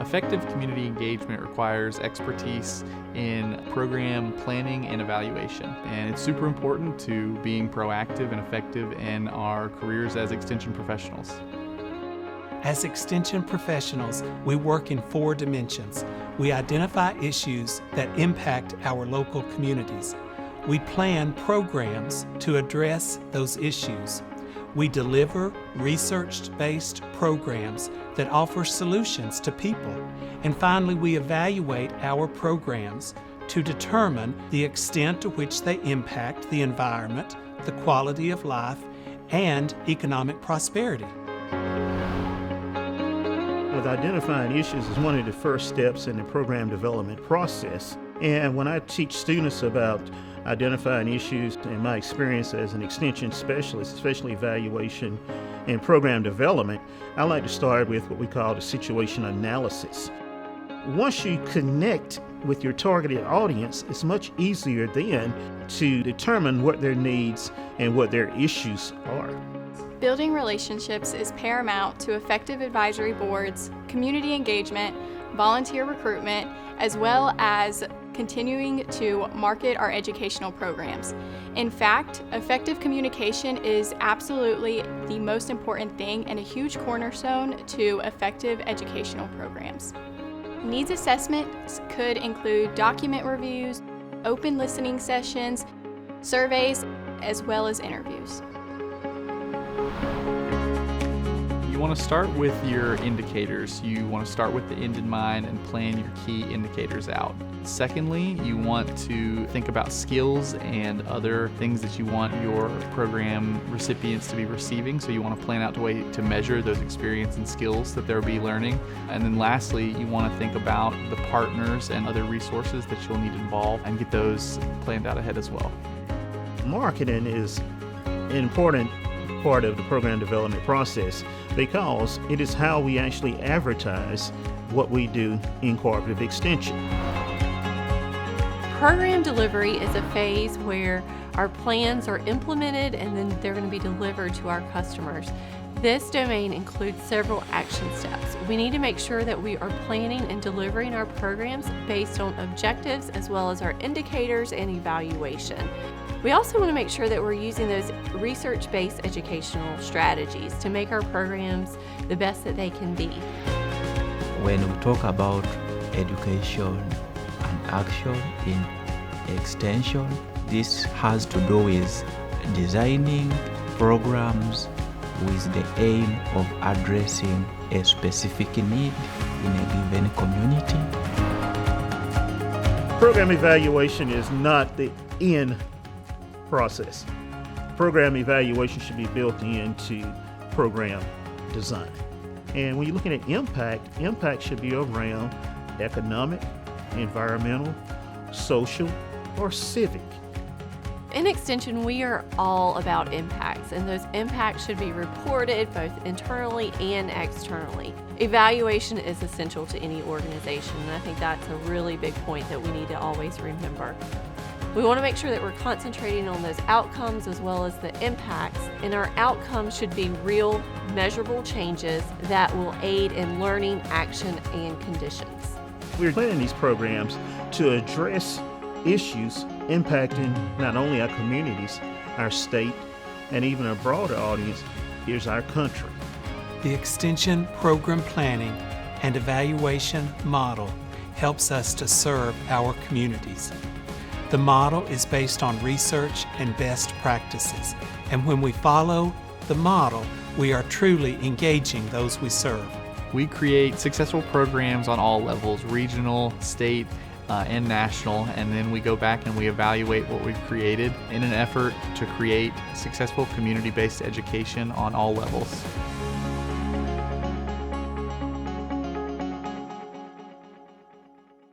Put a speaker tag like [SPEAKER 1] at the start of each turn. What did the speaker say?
[SPEAKER 1] Effective community engagement requires expertise in program planning and evaluation, and it's super important to being proactive and effective in our careers as Extension professionals.
[SPEAKER 2] As Extension professionals, we work in 4 dimensions. We identify issues that impact our local communities. We plan programs to address those issues. We deliver research-based programs that offer solutions to people. And finally, we evaluate our programs to determine the extent to which they impact the environment, the quality of life, and economic prosperity.
[SPEAKER 3] With identifying issues is one of the first steps in the program development process. And when I teach students about identifying issues, in my experience as an extension specialist, especially evaluation and program development, I like to start with what we call the situation analysis. Once you connect with your targeted audience, it's much easier then to determine what their needs and what their issues are.
[SPEAKER 4] Building relationships is paramount to effective advisory boards, community engagement, volunteer recruitment, as well as continuing to market our educational programs. In fact, effective communication is absolutely the most important thing and a huge cornerstone to effective educational programs. Needs assessments could include document reviews, open listening sessions, surveys, as well as interviews.
[SPEAKER 1] You want to start with your indicators. You want to start with the end in mind and plan your key indicators out. Secondly, you want to think about skills and other things that you want your program recipients to be receiving. So you want to plan out a way to measure those experience and skills that they'll be learning. And then lastly, you want to think about the partners and other resources that you'll need involved and get those planned out ahead as well.
[SPEAKER 3] Marketing is an important part of the program development process because it is how we actually advertise what we do in cooperative extension.
[SPEAKER 5] Program delivery is a phase where our plans are implemented and then they're going to be delivered to our customers. This domain includes several action steps. We need to make sure that we are planning and delivering our programs based on objectives as well as our indicators and evaluation. We also want to make sure that we're using those research-based educational strategies to make our programs the best that they can be.
[SPEAKER 6] When we talk about education and action in extension, this has to do with designing programs with the aim of addressing a specific need in a given community.
[SPEAKER 3] Program evaluation is not the end process. Program evaluation should be built into program design. And when you're looking at impact should be around economic, environmental, social, or civic.
[SPEAKER 5] In Extension, we are all about impacts, and those impacts should be reported both internally and externally. Evaluation is essential to any organization, and I think that's a really big point that we need to always remember. We want to make sure that we're concentrating on those outcomes as well as the impacts, and our outcomes should be real, measurable changes that will aid in learning, action, and conditions.
[SPEAKER 3] We're planning these programs to address issues impacting not only our communities, our state, and even a broader audience, here's our country.
[SPEAKER 2] The Extension program planning and evaluation model helps us to serve our communities. The model is based on research and best practices, and when we follow the model, we are truly engaging those we serve.
[SPEAKER 1] We create successful programs on all levels, regional, state, and national, and then we go back and we evaluate what we've created in an effort to create successful community-based education on all levels.